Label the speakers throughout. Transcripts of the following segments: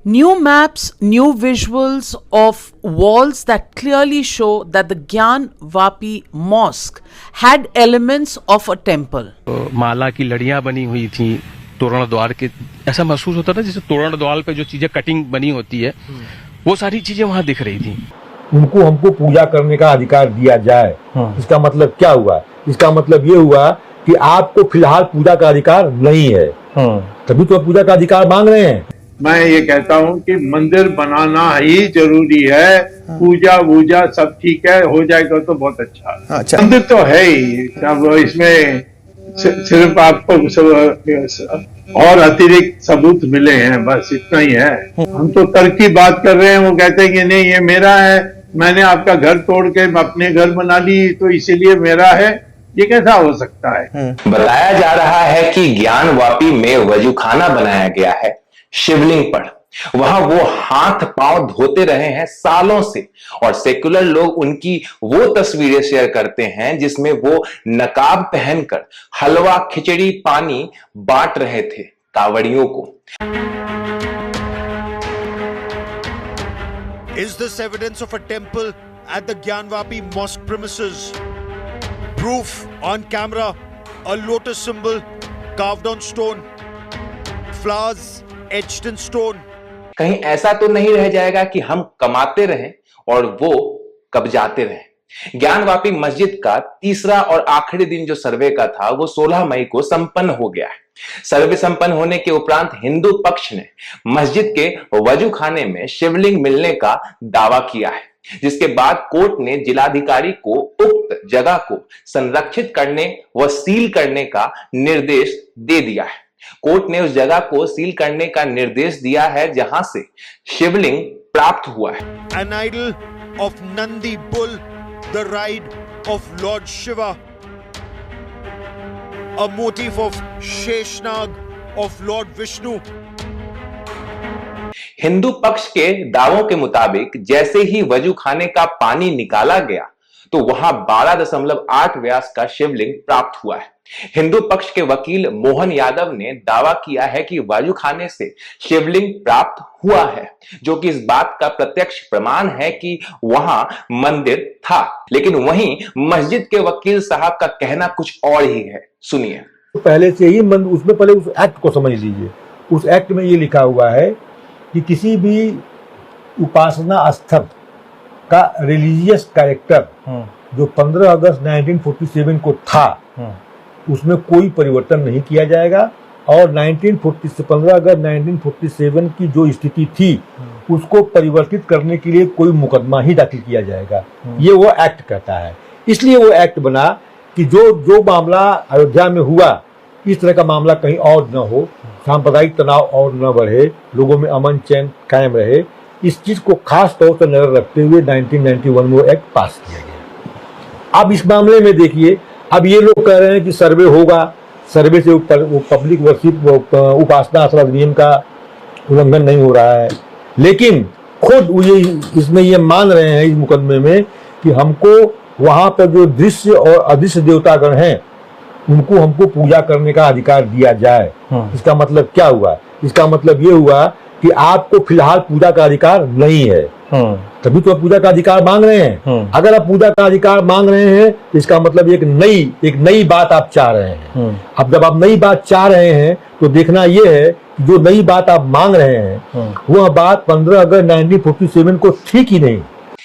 Speaker 1: New maps, new visuals of walls that clearly show that the Gyan Vapi mosque had elements of a temple.
Speaker 2: माला की लड़ियां बनी हुई थी तोरण द्वार के, ऐसा महसूस होता था जैसे तोरण द्वार पे जो चीजें कटिंग बनी होती है वो सारी चीजें वहां दिख रही थी।
Speaker 3: उनको हमको पूजा करने का अधिकार दिया जाए। इसका मतलब क्या हुआ? इसका मतलब ये हुआ कि आपको फिलहाल पूजा का अधिकार नहीं है, तभी तो पूजा का अधिकार मांग रहे हैं।
Speaker 4: मैं ये कहता हूँ कि मंदिर बनाना ही जरूरी है, पूजा वूजा सब ठीक है, हो जाएगा तो बहुत अच्छा। मंदिर तो है ही, अब इसमें सिर्फ आपको सब और अतिरिक्त सबूत मिले हैं, बस इतना ही है। हम तो तर्क की बात कर रहे हैं, वो कहते हैं कि नहीं ये मेरा है, मैंने आपका घर तोड़ के अपने घर बना ली तो इसीलिए मेरा है। ये कैसा हो सकता है?
Speaker 5: बताया जा रहा है कि ज्ञान वापी में वजूखाना बनाया गया है शिवलिंग पर। वहां वो हाथ पांव धोते रहे हैं सालों से, और सेक्युलर लोग उनकी वो तस्वीरें शेयर करते हैं जिसमें वो नकाब पहनकर हलवा खिचड़ी पानी बांट रहे थे कांवड़ियों को।
Speaker 6: Is this evidence of a temple at the Gyanvapi mosque premises? Proof on camera, a lotus symbol carved on stone, flowers etched in stone.
Speaker 5: कहीं ऐसा तो नहीं रह जाएगा कि हम कमाते रहें और वो कब्जाते रहें। ज्ञानवापी मस्जिद का तीसरा और आखिरी दिन जो सर्वे का था वो 16 मई को संपन्न हो गया है। सर्वे संपन्न होने के उपरांत हिंदू पक्ष ने मस्जिद के वजूखाने में शिवलिंग मिलने का दावा किया है, जिसके बाद कोर्ट ने जिलाधिकारी को उक्त जगह को संरक्षित करने व सील करने का निर्देश दे दिया है। कोर्ट ने उस जगह को सील करने का निर्देश दिया है जहां से शिवलिंग प्राप्त हुआ है।
Speaker 6: An idol of Nandi bull, the ride of Lord Shiva, a motif of Sheshnag of Lord Vishnu.
Speaker 5: Hindu पक्ष के दावों के मुताबिक जैसे ही वजूखाने का पानी निकाला गया तो वहां 12.8 व्यास का शिवलिंग प्राप्त हुआ है। हिंदू पक्ष के वकील मोहन यादव ने दावा किया है कि वजूखाने से शिवलिंग प्राप्त हुआ है, जो कि इस बात का प्रत्यक्ष प्रमाण है कि वहां मंदिर था। लेकिन वहीं मस्जिद के वकील साहब का कहना कुछ और ही है, सुनिए।
Speaker 3: पहले से ही उसमें पहले उस एक्ट को समझ लीजिए। उस एक्ट में ये लिखा हुआ है कि किसी भी उपासना स्थल का रिलीजियस कैरेक्टर जो 15 अगस्त 1947 को था उसमें कोई परिवर्तन नहीं किया जाएगा, और 15 अगस्त 1947 की जो स्थिति थी उसको परिवर्तित करने के लिए कोई मुकदमा ही दाखिल किया जाएगा। ये वो एक्ट कहता है। इसलिए वो एक्ट बना कि जो मामला अयोध्या में हुआ इस तरह का मामला कहीं और न हो, सांप्रदायिक तनाव और न बढ़े, लोगों में अमन चैन कायम रहे। इस चीज को खास तौर पर नजर रखते हुए 1991 में वो एक्ट पास किया गया। अब इस मामले में देखिए, अब ये लोग कह रहे हैं कि सर्वे होगा, सर्वे से वो पब्लिक वर्शिप उपासना अधिनियम का उल्लंघन नहीं हो रहा है, लेकिन खुद ये इसमें ये मान रहे हैं इस मुकदमे में कि हमको वहां पर जो दृश्य और अदृश्य देवतागण हैं उनको हमको पूजा करने का अधिकार दिया जाए। इसका मतलब क्या हुआ? इसका मतलब ये हुआ कि आपको फिलहाल पूजा का अधिकार नहीं है, तभी तो आप पूजा का अधिकार मांग रहे हैं। अगर आप पूजा का अधिकार मांग रहे हैं तो इसका मतलब एक नई बात आप चाह रहे हैं। अब जब आप नई बात चाह रहे हैं तो देखना यह है कि जो नई बात आप मांग रहे हैं वह बात 15 अगस्त 1947 को थी कि नहीं।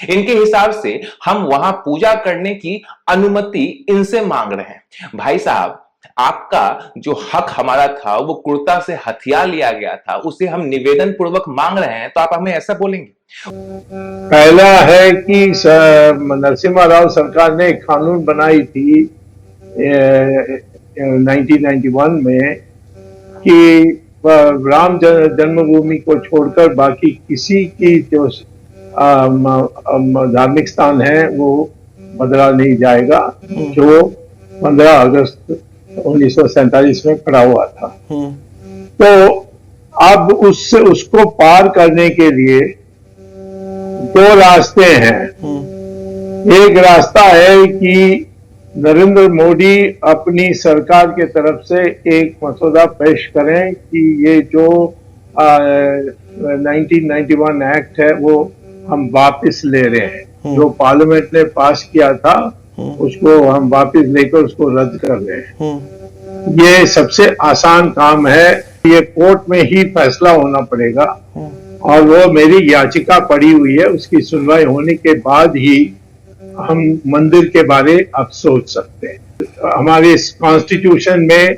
Speaker 5: इनके हिसाब से हम वहां पूजा करने की अनुमति इनसे मांग रहे हैं। भाई साहब, आपका जो हक हमारा था वो कुर्ता से हथिया लिया गया था, उसे हम निवेदन पूर्वक मांग रहे हैं, तो आप हमें ऐसा बोलेंगे?
Speaker 4: पहला है कि नरसिम्हा राव सरकार ने एक कानून बनाई थी 1991 में कि राम जन्मभूमि को छोड़कर बाकी किसी की जो धार्मिक स्थान है वो बदला नहीं जाएगा, जो 15 अगस्त 1947 में खड़ा हुआ था। तो अब उसको पार करने के लिए दो रास्ते हैं। एक रास्ता है कि नरेंद्र मोदी अपनी सरकार के तरफ से एक मसौदा पेश करें कि ये जो 1991 एक्ट है वो हम वापस ले रहे हैं। जो पार्लियामेंट ने पास किया था उसको हम वापस लेकर उसको रद्द कर रहे हैं। ये सबसे आसान काम है, ये कोर्ट में ही फैसला होना पड़ेगा और वो मेरी याचिका पड़ी हुई है, उसकी सुनवाई होने के बाद ही हम मंदिर के बारे अब सोच सकते हैं। हमारे कॉन्स्टिट्यूशन में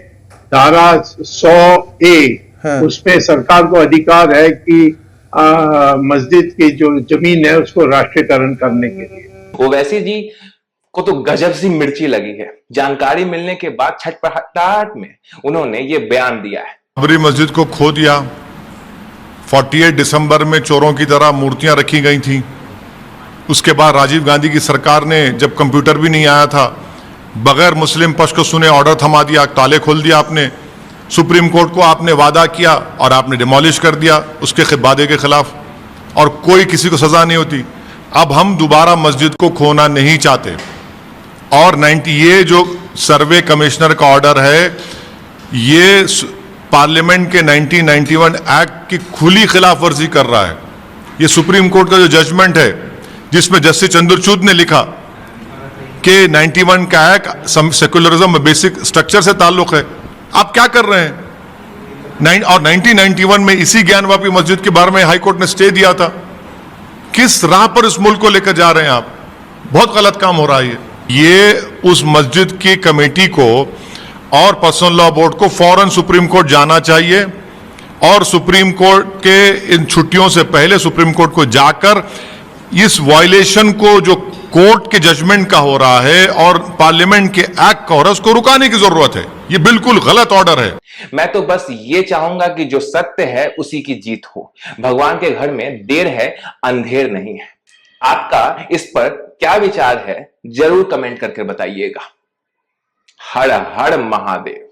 Speaker 4: धारा 100A उसमें सरकार को अधिकार है कि मस्जिद की जो जमीन है उसको राष्ट्रीयकरण करने के लिए।
Speaker 5: ओवैसी जी को तो गजब सी मिर्ची लगी है। जानकारी मिलने के बाद छटपटाहट में उन्होंने ये बयान दिया है।
Speaker 7: बाबरी मस्जिद को खो दिया, 48 दिसंबर में चोरों की तरह मूर्तियां रखी गई थी। उसके बाद राजीव गांधी की सरकार ने, जब कंप्यूटर भी नहीं आया था, बगैर मुस्लिम पक्ष को सुने ऑर्डर थमा दिया, ताले खोल दिया आपने। सुप्रीम कोर्ट को आपने वादा किया और आपने डिमोलिश कर दिया उसके वादे के खिलाफ, और कोई किसी को सजा नहीं होती। अब हम दोबारा मस्जिद को खोना नहीं चाहते और ये जो सर्वे कमिश्नर का ऑर्डर है ये पार्लियामेंट के 1991 एक्ट की खुली खिलाफ वर्जी कर रहा है। ये सुप्रीम कोर्ट का जो जजमेंट है जिसमें जस्टिस चंद्रचूड़ ने लिखा कि 91 का एक्ट सेकुलरिज्म बेसिक स्ट्रक्चर से ताल्लुक है। आप क्या कर रहे हैं? और 1991 में इसी ज्ञानवापी मस्जिद के बारे में हाईकोर्ट ने स्टे दिया था। किस राह पर इस मुल्क को लेकर जा रहे हैं आप? बहुत गलत काम हो रहा है। ये उस मस्जिद की कमेटी को और पर्सनल लॉ बोर्ड को फौरन सुप्रीम कोर्ट जाना चाहिए और सुप्रीम कोर्ट के इन छुट्टियों से पहले सुप्रीम कोर्ट को जाकर इस वायलेशन को जो कोर्ट के जजमेंट का हो रहा है और पार्लियामेंट के एक्ट का हो रहा है उसको रुकाने की जरूरत है। ये बिल्कुल गलत ऑर्डर है।
Speaker 5: मैं तो बस ये चाहूंगा कि जो सत्य है उसी की जीत हो। भगवान के घर में देर है, अंधेर नहीं है। आपका इस पर क्या विचार है जरूर कमेंट करके बताइएगा। हर हर महादेव।